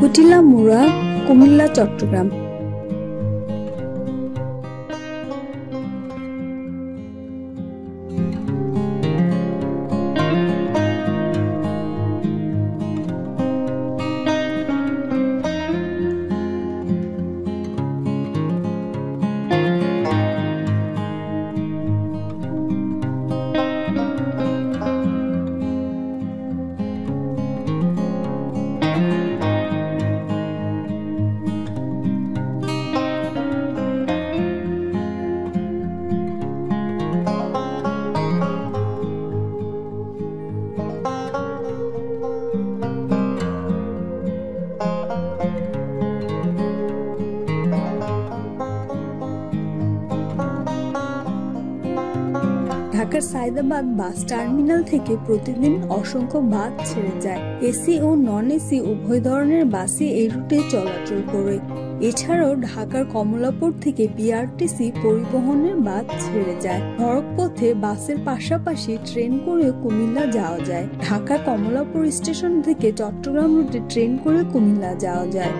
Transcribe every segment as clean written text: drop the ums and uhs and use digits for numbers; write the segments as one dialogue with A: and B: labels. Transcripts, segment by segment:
A: কুটিলা মুড়া, কুমিল্লা, চট্টগ্রাম। ঢাকার Sayedabad bus terminal থেকে প্রতিদিন অসংখ্য বাস ছেড়ে যায়। এসি ও নন এসি উভয় ধরনের বাসই এই রুটে চলাচল করে। এছাড়াও ঢাকার কমলাপুর থেকে বিআরটিসি পরিবহনের বাস ছেড়ে যায়। সড়ক পথে বাসের পাশাপাশি ট্রেন করে কুমিল্লা যাওয়া যায়। ঢাকা কমলাপুর স্টেশন থেকে চট্টগ্রাম রুটে ট্রেন করে কুমিল্লা যাওয়া যায়।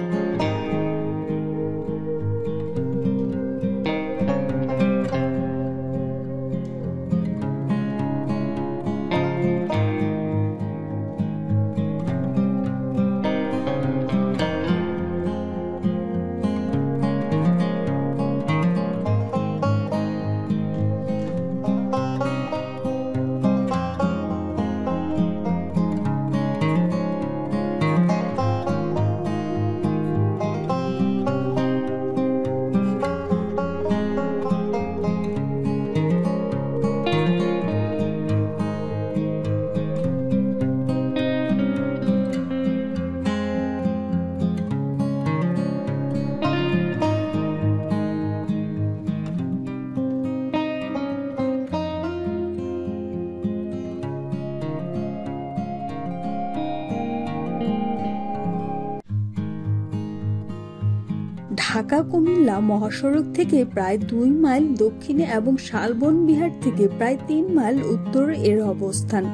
A: ঢাকা কুমিল্লা মহাসড়ক থেকে প্রায় 2 মাইল দক্ষিণে এবং শালবন বিহার থেকে প্রায় 3 মাইল উত্তরে এর অবস্থান।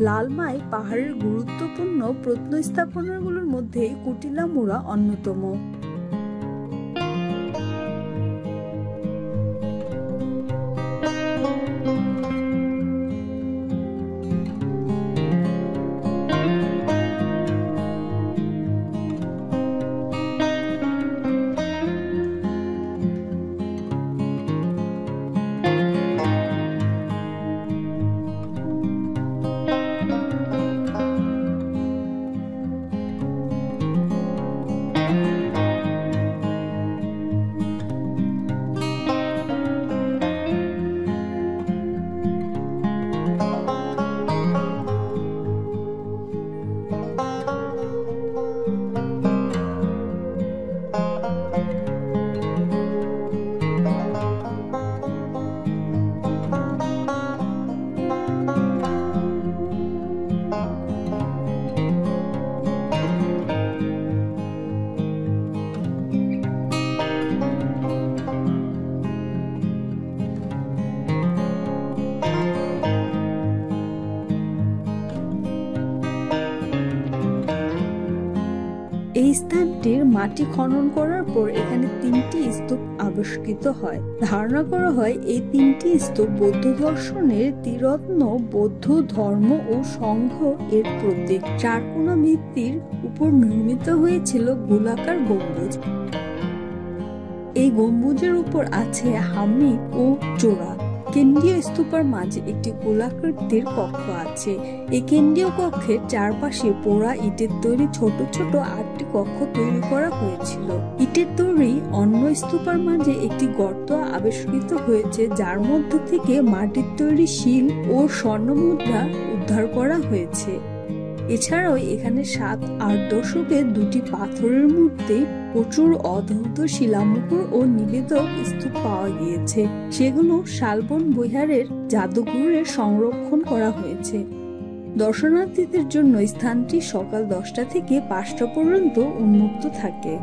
A: লালমাই পাহাড়ের গুরুত্বপূর্ণ প্রত্নস্থাপনাগুলোর মধ্যে কুটিলা মুড়া অন্যতম। এই স্থানটির মাটি খনন করার পর এখানে 3টি স্তূপ আবিষ্কৃত হয়। ধারণা করা হয় এই 3টি স্তূপ বৌদ্ধ দর্শনের ত্রিরত্ন বৌদ্ধ ধর্ম ও সংঘ এর প্রতীক। চারকোনা ভিত্তির উপর নির্মিত হয়েছিল গোলাকার গম্বুজ। এই গম্বুজের উপর আছে হামি ও চূড়া। কেন্দ্রীয় স্তূপের মাঝে একটি গোলাকৃতির কক্ষ আছে। এই কেন্দ্রীয় কক্ষের চারপাশে পোড়া ইটের তৈরি ছোট ছোট 8টি কক্ষ তৈরি করা হয়েছিল। ইটের তৈরি অন্য স্তূপের মাঝে একটি গর্ত আবিষ্কৃত হয়েছে, যার মধ্য থেকে মাটির তৈরি শিল ও স্বর্ণমুদ্রা উদ্ধার করা হয়েছে। এছাড়াও এখানে 7-8 দশকে 2টি পাথরের মূর্তি, প্রচুর অধৌত শিলামোহর ও নিবেদক স্তূপ পাওয়া গিয়েছে। সেগুলো শালবন বিহারের জাদুঘরে সংরক্ষণ করা হয়েছে। দর্শনার্থীদের জন্য স্থানটি সকাল 10টা থেকে 5টা পর্যন্ত উন্মুক্ত থাকে।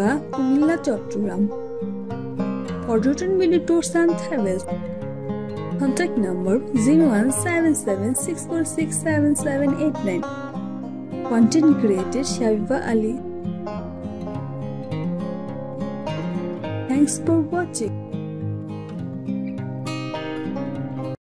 A: উত্তরা, কুমিল্লা, চট্টগ্রাম। পর্যটন BD tours and travels. Contact number 01776467789. Content creator Shabiba Ali. Thanks for watching.